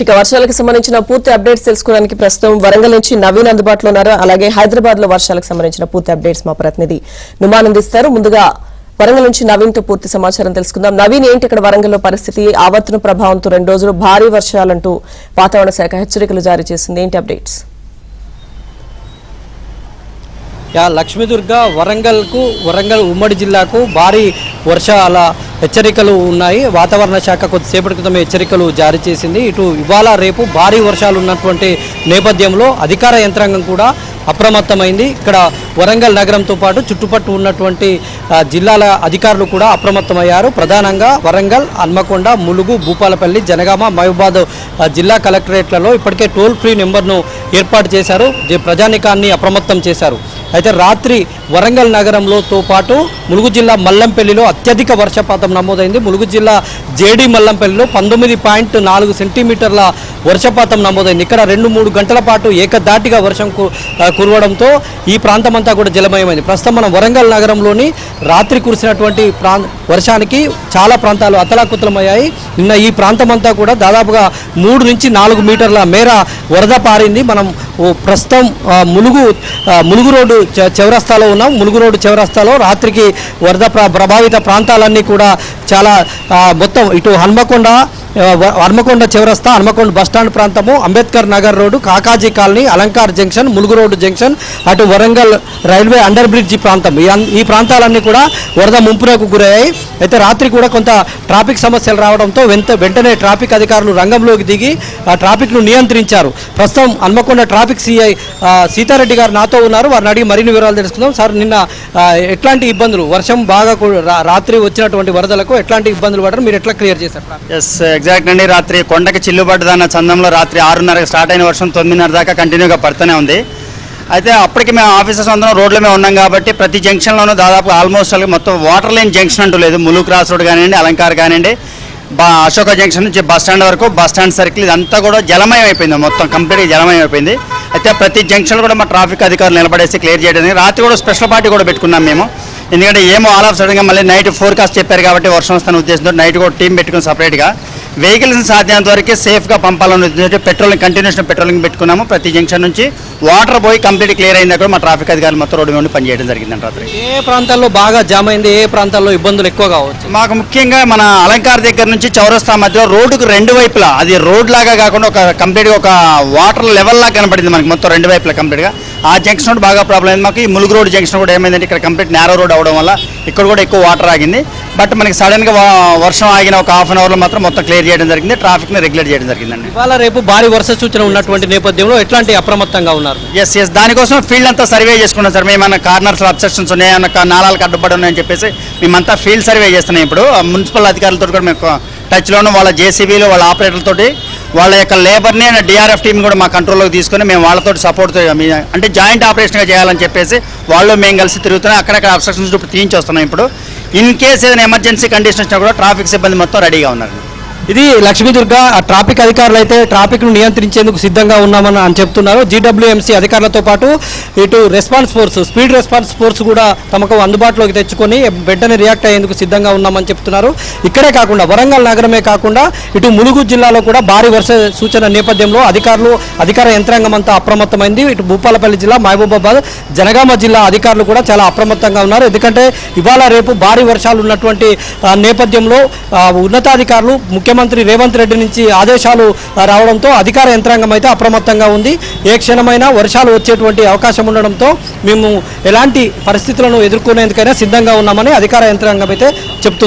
ఇక వర్షాలకు సంబంధించిన పూర్తి అప్డేట్స్ తెలుసుకోవడానికి ప్రస్తుతం వరంగల్ నుంచి నవీన్ అందుబాటులో ఉన్నారు. అలాగే హైదరాబాద్ లో వర్షాలకు సంబంధించిన పూర్తి అప్డేట్స్ మా ప్రతినిధి నుమాన్ అందిస్తారు. ముందుగా వరంగల్ నుంచి నవీన్ తో పూర్తి సమాచారం తెలుసుకుందాం. నవీన్, ఏంటి ఇక్కడ వరంగల్లో పరిస్థితి? ఆవర్తన ప్రభావంతో 2 రోజులు భారీ వర్షాలంటూ వాతావరణ శాఖ హెచ్చరికలు జారీ చేసింది. ఏంటి అప్డేట్స్? లక్ష్మీదుర్గ వరంగల్ ఉమ్మడి జిల్లాకు భారీ వర్షాల హెచ్చరికలు ఉన్నాయి. వాతావరణ శాఖ కొద్దిసేపటి క్రితమే హెచ్చరికలు జారీ చేసింది. ఇటు ఇవాళ రేపు భారీ వర్షాలు ఉన్నటువంటి నేపథ్యంలో అధికార యంత్రాంగం కూడా అప్రమత్తమైంది. ఇక్కడ వరంగల్ నగరంతో పాటు చుట్టుపట్టు ఉన్నటువంటి జిల్లాల అధికారులు కూడా అప్రమత్తమయ్యారు. ప్రధానంగా వరంగల్, హన్మకొండ, ములుగు, భూపాలపల్లి, జనగామ, మహబూబాద్ జిల్లా కలెక్టరేట్లలో ఇప్పటికే టోల్ ఫ్రీ నెంబర్ను ఏర్పాటు చేశారు. ప్రజానికాన్ని అప్రమత్తం చేశారు. అయితే రాత్రి వరంగల్ నగరంలోతో పాటు ములుగు జిల్లా మల్లంపల్లిలో అత్యధిక వర్షపాతం నమోదైంది. ములుగు జిల్లా జేడి మల్లంపల్లిలో 19.4 సెంటీమీటర్ల వర్షపాతం నమోదైంది. ఇక్కడ 2-3 గంటల పాటు ఏకదాటిగా వర్షం కురవడంతో ఈ ప్రాంతమంతా కూడా జలమయమైంది. ప్రస్తుతం మనం వరంగల్ నగరంలోని రాత్రి కురిసినటువంటి వర్షానికి చాలా ప్రాంతాలు అతలాకుతలమయ్యాయి. నిన్న ఈ ప్రాంతమంతా కూడా దాదాపుగా 3 నుంచి 4 మీటర్ల మేర వరద పారింది. మనం ప్రస్తుతం ములుగు రోడ్డు చౌరస్తాలో ఉన్నాం. ములుగు రోడ్డు చౌరస్తాలో రాత్రికి వరద ప్రభావిత ప్రాంతాలన్నీ కూడా చాలా మొత్తం ఇటు హన్మకొండ చౌరస్తా, హన్మకొండ బస్టాండ్ ప్రాంతము, Ambedkar Nagar road, Kakaji colony, Alankar junction, Mulugu road junction, అటు వరంగల్ రైల్వే అండర్ బ్రిడ్జి ప్రాంతం, ఈ ప్రాంతాలన్నీ కూడా వరద ముంపునకు గురయ్యాయి. అయితే రాత్రి కూడా కొంత ట్రాఫిక్ సమస్యలు రావడంతో వెంటనే ట్రాఫిక్ అధికారులు రంగంలోకి దిగి ఆ ట్రాఫిక్ను నియంత్రించారు. ప్రస్తుతం హన్మకొండ ట్రాఫిక్ సిఐ సీతారెడ్డి గారు నాతో ఉన్నారు. వారిని అడిగి మరిన్ని వివరాలు తెలుసుకుందాం. సార్, నిన్న ఎట్లాంటి ఇబ్బందులు, వర్షం బాగా రాత్రి వచ్చినటువంటి వరదలకు ఎట్లాంటి ఇబ్బందులు పడ్డారు, మీరు ఎట్లా క్లియర్ చేశారు? ఎగ్జాక్ట్ అండి. రాత్రి కొండకి చిల్లుపడ్డదన్న చందంలో రాత్రి 6:30 స్టార్ట్ అయిన వర్షం 9:30 దాకా కంటిన్యూగా పడుతూనే ఉంది. అయితే అప్పటికి మేము ఆఫీసర్స్ అందరం రోడ్ల మీద ఉన్నాం కాబట్టి ప్రతి జంక్షన్లోనూ దాదాపు ఆల్మోస్ట్ మొత్తం వాటర్ లైన్ జంక్షన్ అంటూ లేదు. ములుగు క్రాస్ రోడ్ కానివ్వండి, అలంకార్ కానివ్వండి, అశోక జంక్షన్ నుంచి బస్ స్టాండ్ వరకు, బస్ స్టాండ్ సర్కిల్ ఇదంతా కూడా జలమయం అయిపోయింది. మొత్తం కంప్లీట్గా జలమయం అయిపోయింది. అయితే ప్రతి జంక్షన్లో కూడా మా ట్రాఫిక్ అధికారులు నిలబడేసి క్లియర్ చేయడానికి రాత్రి కూడా స్పెషల్ పార్టీ కూడా పెట్టుకున్నాం మేము. ఎందుకంటే ఏమో ఆల్ ఆఫ్ సడన్గా మళ్ళీ నైట్ ఫోర్కాస్ట్ చెప్పారు కాబట్టి వర్షం వస్తున్న ఉద్దేశంతో నైట్ కూడా టీం పెట్టుకుని సపరేట్గా వెహికల్స్ని సాధ్యమైనంత వరకు సేఫ్గా పంపాలని ఉద్దేశంతో కంటిన్యూషన్ పెట్రోలింగ్ పెట్టుకున్నాము. ప్రతి జంక్షన్ నుంచి వాటర్ పోయి కంప్లీట్ క్లియర్ అయింది. కూడా మా ట్రాఫిక్ అధికారులు మొత్తం రోడ్డు మీద పనిచేయడం జరిగిందంట. రాత్రి ఏ ప్రాంతాల్లో బాగా జామ్ అయింది, ఏ ప్రాంతాల్లో ఇబ్బందులు ఎక్కువ కావచ్చు? మాకు ముఖ్యంగా మన అలంకార్ దగ్గర నుంచి చౌరస్తా మధ్యలో రోడ్డుకు 2 వైపులా, అది రోడ్ లాగా కాకుండా ఒక కంప్లీట్గా ఒక వాటర్ లెవెల్ లాగా కనపడింది మనకి మొత్తం 2 వైపులా కంప్లీట్గా. ఆ జంక్షన్ కూడా బాగా ప్రాబ్లం అయింది మాకు. ఈ ములుగు రోడ్ జంక్షన్ కూడా ఏమైందంటే ఇక్కడ కంప్లీట్ నేరో రోడ్ అవడం వల్ల ఇక్కడ కూడా ఎక్కువ వాటర్ ఆగింది. బట్ మనకి సడన్గా వర్షం ఆగిన ఒక హాఫ్ అన్ అవర్లో మాత్రం మొత్తం క్లియర్ చేయడం జరిగింది. ట్రాఫిక్ని రెగ్యులేట్ చేయడం జరిగిందండి. ఇవాళ రేపు భారీ వర్ష సూచన ఉన్నటువంటి నేపథ్యంలో ఎట్లాంటి అప్రమత్తంగా ఉన్నారు? ఎస్ దానికోసం ఫీల్డ్ అంతా సర్వే చేసుకున్నాం సార్. మేమన్నా కార్నర్స్ అబ్స్ట్రక్షన్స్ ఉన్నాయన్న, నాలాలకు అడ్డుపడి ఉన్నాయని చెప్పేసి మేమంతా ఫీల్డ్ సర్వే చేస్తున్నాం. ఇప్పుడు మున్సిపల్ అధికారులతో కూడా మేము టచ్లోను, వాళ్ళ జేసీబీలు, వాళ్ళ ఆపరేటర్లతోటి, వాళ్ళ యొక్క లేబర్ని అండ్ డిఆర్ఎఫ్ టీమ్ కూడా మా కంట్రోల్లోకి తీసుకొని మేము వాళ్ళతో సపోర్ట్ అంటే జాయింట్ ఆపరేషన్గా చేయాలని చెప్పేసి వాళ్ళు మేము కలిసి తిరుగుతున్నాం. అక్కడక్కడ అబ్స్ట్రక్షన్స్ ఇప్పుడు తీయించి వస్తున్నాం. ఇప్పుడు ఇన్ కేసు ఏదైనా ఎమర్జెన్సీ కండిషన్ వచ్చినా కూడా ట్రాఫిక్ సిబ్బంది మొత్తం రెడీగా ఉన్నారు. ఇది లక్ష్మీదుర్గ ట్రాఫిక్ అధికారులు అయితే ట్రాఫిక్ను నియంత్రించేందుకు సిద్ధంగా ఉన్నామని చెప్తున్నారు. జీడబ్ల్యూఎంసీ అధికారులతో పాటు ఇటు response force, speed response force కూడా తమకు అందుబాటులోకి తెచ్చుకొని వెంటనే రియాక్ట్ అయ్యేందుకు సిద్ధంగా ఉన్నామని చెప్తున్నారు. ఇక్కడే కాకుండా వరంగల్ నగరమే కాకుండా ఇటు ములుగు జిల్లాలో కూడా భారీ వర్ష సూచన నేపథ్యంలో అధికార యంత్రాంగం అంతా అప్రమత్తమైంది. ఇటు భూపాలపల్లి జిల్లా, మహబూబాబాద్, జనగామ జిల్లా అధికారులు కూడా చాలా అప్రమత్తంగా ఉన్నారు. ఎందుకంటే ఇవాళ రేపు భారీ వర్షాలు ఉన్నటువంటి నేపథ్యంలో ఉన్నతాధికారులు, ముఖ్యమంత్రి రేవంత్ రెడ్డి నుంచి ఆదేశాలు రావడంతో అధికార యంత్రాంగం అయితే అప్రమత్తంగా ఉంది. ఏ క్షణమైనా వర్షాలు వచ్చేటువంటి అవకాశం ఉండడంతో మేము ఎలాంటి పరిస్థితులను ఎదుర్కొనేందుకైనా సిద్ధంగా ఉన్నామని అధికార యంత్రాంగం అయితే చెప్తుంది.